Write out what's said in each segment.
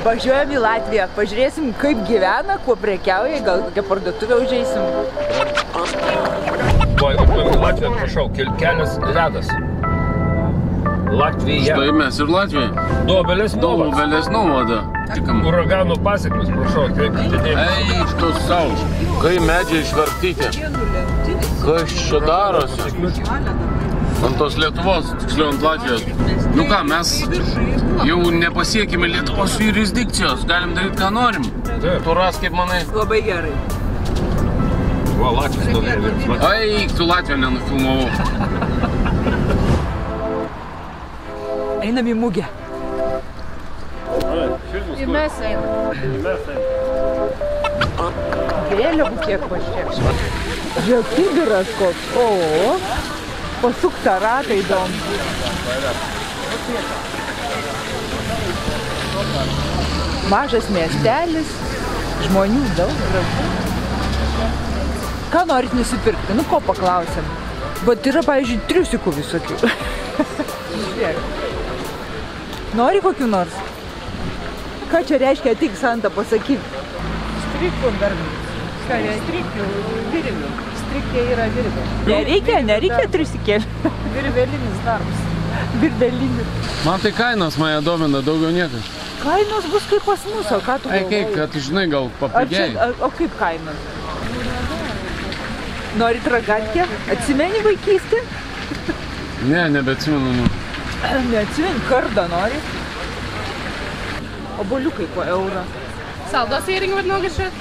Važiuojam į Latviją, pažiūrėsim, kaip gyvena, kuo prekiauja, gal kokią parduotuvę užeisim. Važiuojam į Latviją, prašau, kelias ledas. Latvija. Štai mes ir Latvija. Dobelės nuovadą. Uraganų pasiekmes, prašau, atkreipkite dėmesį. Eik tu sau, kai medžiai išvartyti. Kas čia darosi? Ant tos Lietuvos, tiksliau ant Latvijos. Nu ką, mes jau nepasiekime Lietuvos jurisdikcijos, galim daryti, ką norim. Tu ras, kaip manai? Labai gerai. Va, Latvijos stovėjo. Eik, tu Latviją nenufilmavau. Einam į mugę. Ir mes einam. Vėliavų kiek pažiūrėk. Žiūrėk, kibiras koks. O, pasukta ratą įdomu. Mažas miestelis, žmonių daug. Ką norit nusipirkti? Nu, ko paklausėm? Bet yra, pavyzdžiui, triusikų visokių. Nori kokių nors? Ką čia reiškia, ateik Santa pasakyk? Strikų dar. Strikių, virvių. Strikė yra virvė. Nereikia triusikėlį. Virvelinis darbas. Virdelinis. Man tai kainos mane domina, daugiau niekas. Kainos bus kaip pas mus, o ką tu galvoji? Kaip, kad tu žinai, gal papigėjai. O kaip kainos? Norit ragatkę? Atsimeni vaikystę? Ne, nebeatsimenu. Neatsimeni, kardą nori? Obuoliukai po eurą. Saldos įringi, bet nuogašėt?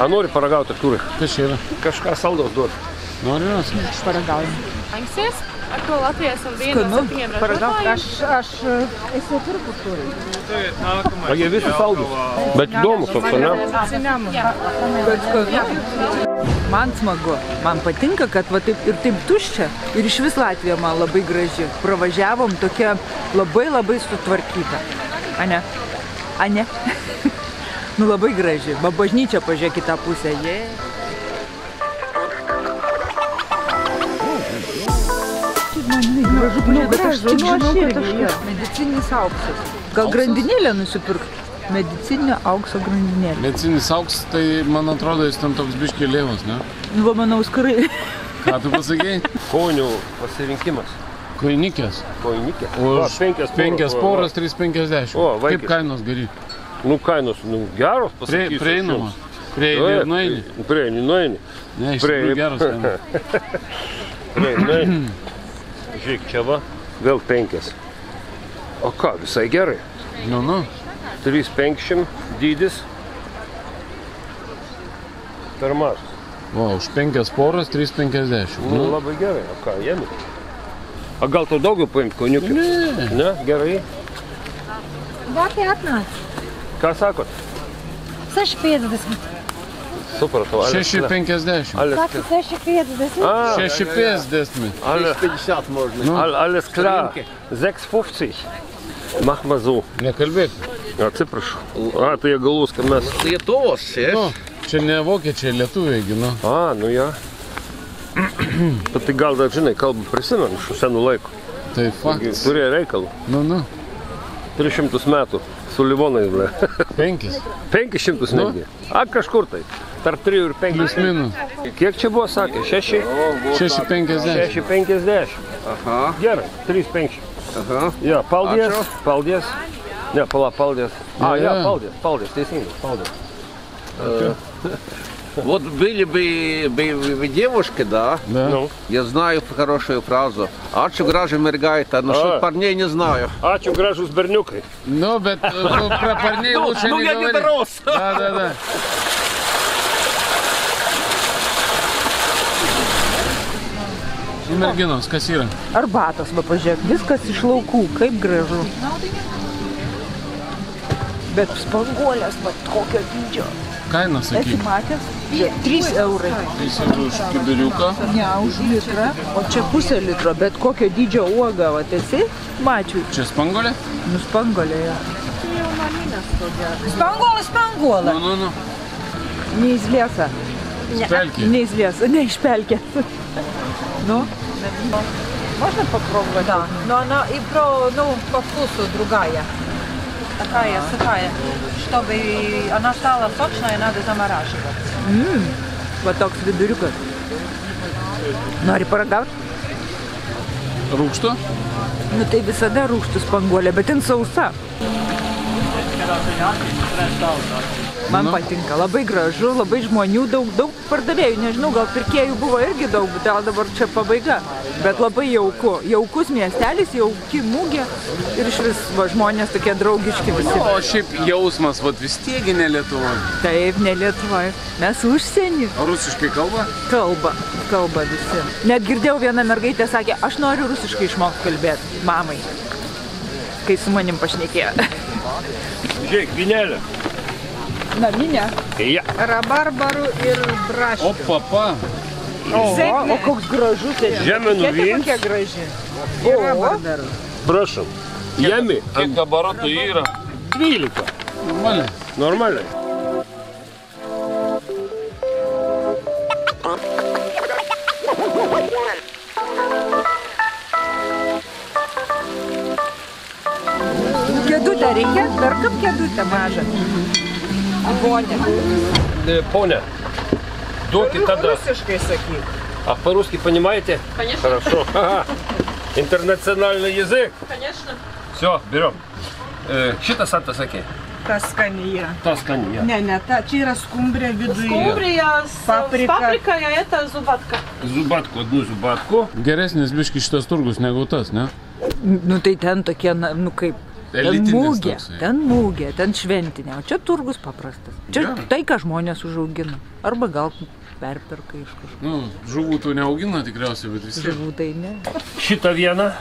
A nori paragauti, Artūrai? Kas čia yra? Kažką saldos duoti. Nori ras? Paragaujam. Anksės? Ar to Latvijas saldainų Skanu, 7 paragauk. ražuotojų? Aš esu pirku turi. A jie visi saldus. Bet įdomus toks, ar ne? Bet skanu. Man smagu. Man patinka, kad va taip ir taip tuščia. Ir iš vis Latvija man labai graži. Pravažiavom tokia labai sutvarkyta. Ane? Ane? Nu labai graži. Va bažnyčia pažiūrėk į tą pusę. Bet aš tik žinau, kad medicininis auksas. Gal grandinėlę nusipirkt? Medicininio aukso grandinėlė. Medicinis auksas, tai man atrodo, jis ten toks biškį lėvas, ne? Nu, va, manau, skarai. Ką tu pasakėjai? Konių pasirinkimas. Koinikės. Koinikė. Už 5 poras 3,50. O, vaikis. Kaip kainos gari? Nu, kainos, geros pasakysiu. Prieinama. Prieini ir nueini. Prieini, nueini. Ne, iš tikrųjų geros kainos. Prieini. Žiūrėk, čia va, vėl 5. O ką, visai gerai. Nu. 3,50 dydis. Per mažas. O, už 5 poras 3,50. Nu, labai gerai. O ką, jėmi? A gal tau daugiau paimti koniukių? Ne. Ne, gerai. Va, 15. Ką sakot? 6,50. Supratau. 6,50. Sako 6,50. 6,50. 6,50 можно. Alles klar. 6,50. Mach mal so. Nekalbėk. Atsiprašau. A, tai jie galvos, kad mes... Lietuvos, Nu, čia ne vokiečiai, lietuviai, nu. A, nu ja. Bet tai gal dar, žinai, kalbą prisimenu iš senų laikų. Tai faktas. Turėjo reikalų. Nu. 300 metų su livonais, ble. 5. 500 netgi. A, kažkur tai. Tarp 3 ir 5. Plius minus. Kiek čia buvo, sakė? 6? 6,50. 6,50. Aha. Gerai, 3,50. Ага. Ja, paldies. Не, paldies. А, Ja. paldies, teisingai, paldies. Вот были бы девушки, да? Да. Ну. Я знаю хорошую фразу. Ачу гражи мергаita, но что парней не знаю. Ačiū gražus berniukai. Ну, bet про парней лучше не говори. дорос. Да. Merginos, kas yra? Arbatos, va, pažiūrėk, viskas iš laukų, kaip gražu. Bet spanguolės, va, kokio dydžio. Kaina, Esi sakyk. matęs? 3 eurai. 3 eurų už kibiriuką. Ne, už litrą. O čia pusę litro, bet kokio dydžio uoga, va, esi? Mačiau. Čia spangolė? Nu, spangolė, ja. Spangola. Nu. Не из леса. Spelkė. Не из леса, не из пельки. Ну? Можно попробовать? Да, но она и по вкусу другая. такая сухая. Чтобы она стала сочная, надо замораживать. Va toks viduriukas. Nori paragauti? Rūkšto? Nu tai visada rūgštus spanguolė, bet jin sausa. Man patinka, labai gražu, labai žmonių, daug pardavėjų, nežinau, gal pirkėjų buvo irgi daug, gal dabar čia pabaiga, bet labai jauku. Jaukus miestelis, jauki mūgė ir iš vis žmonės tokie draugiški visi. O šiaip jausmas, vis tiegi ne Lietuvoje. Taip, ne Lietuvoje. Mes užsienį. O rusiškai kalba? Kalba visi. Net girdėjau, viena mergaitė sakė, aš noriu rusiškai išmokti kalbėti mamai, kai su manim pašnekėjo. Žiūrėk, vynelė. Naminė. Ja. Rabarbarų ir braškių. O papa. O koks gražus. Žemenų vyns. Kokia graži. Ir rabarbarų. Prašom. Jami. Kiek gabaratų yra? 12. Normaliai. Normaliai. Kėdutę reikia? Perkam kėdutę mažą. Vonė. Поня, доки тогда... Rusiškai sakyk. А по-русски понимаете? Конечно. Хорошо. Ага. Интернациональный язык. Конечно. Все, берем. Šitas sakė? Tas skanija. Tas skanija. Ne, čia yra skumbrė viduje. Скумбрия с паприкой, а это зубатка. Зубатку, одну зубатку. Geresnis biški šitas turgus negu tas, ne? Nu tai ten tokie, nu kaip... Ten Elitinis mūgė, toksai. ten šventinė, o čia turgus paprastas. Čia tai, ką žmonės užaugina. Arba gal perperka iš kažko. Nu, žuvų tu neaugina tikriausiai, bet vis tiek. Žuvų tai ne. Šitą vieną.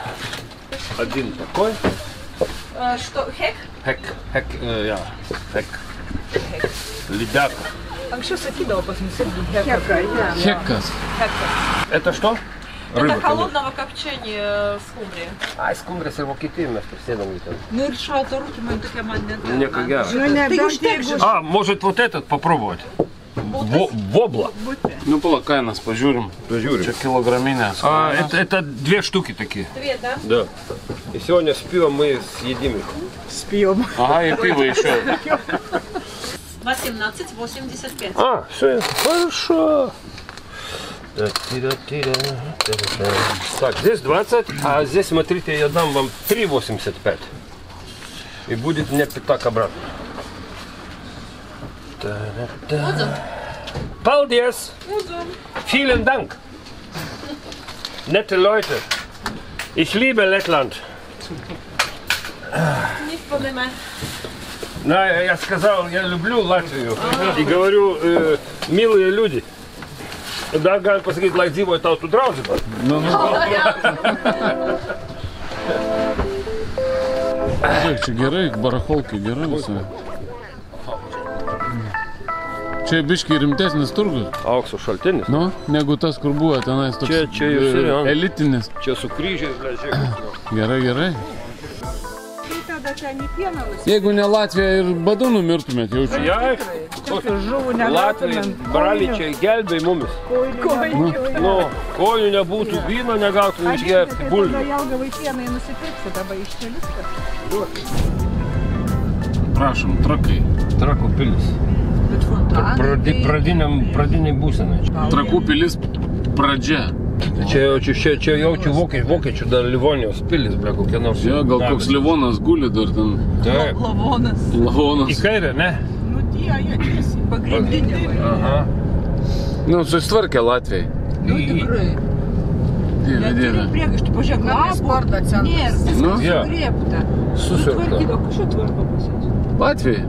Один такой. Что, хек? Hek, ja. Hek. Ледяк. Anksčiau sakydavo pas mus irgi heka. Hekas. Это что? Это холодного копчения скумбрии. Ai, skumbrės ir Vokietijai mes prisėdam į ten. Nu ir šalta rūkimai tokia man net. Nieko gero. Tai užteks. А, может вот этот попробовать? Вобла. Nu, pala, kainas pažiūrim. Pažiūrim. Čia kilograminės. Это 2 штуки такие. Две, да? Да. И сегодня с пивом мы съедим их. Spijom. Aha, и пиво еще. 18,85. А, все, хорошо. Так, здесь 20, а здесь, смотрите, я дам вам 3,85. И будет мне пятак обратно. Paldies! Vielen Dank! Nette Leute! Ich liebe Lettland! Nicht проблема. Да, я сказал, я люблю Латвию. И говорю, милые люди. Da galim pasakyti, lai dzīvoja tautų draudžiama. Žiūrėk, čia gerai, baracholkai gerai visai. Čia biškai rimtesnis turgus. Aukso šaltinis. Nu, negu tas, kur buvo tenais toks Čia jūs ir, elitinis. Čia su kryžiais, žiūrėk. Gerai. Jeigu ne Latvija ir badu numirtumėt, jaučiu. Jai, Latvijai braliai čia gelbėj mumis. Nu, kojų nebūtų, vyno negautų išgerti, bulvių. Jelgavai pienai nusipirksi, dabar iš čia viskas. Prašom, trakai. Trakų pilis. Pradiniai būsenai. Trakų pilis pradžia. Čia jaučiu vokiečių dar Livonijos pilis, ble, kokia nors. Jo, gal koks Livonas guli dar ten. Taip. Lavonas. Į kairę, ne? Nu, tie, jie tiesi. Pagrindinė. Aha. Nu, susitvarkė Latvijai. Nu tikrai. Dieve. Priekaištų, pažiūrėk, sporto centras. Nėra, viskas Jo. sugriebta. Susirgta. Sutvarkydo, kažkaip tvarko pas jus. Latvijai.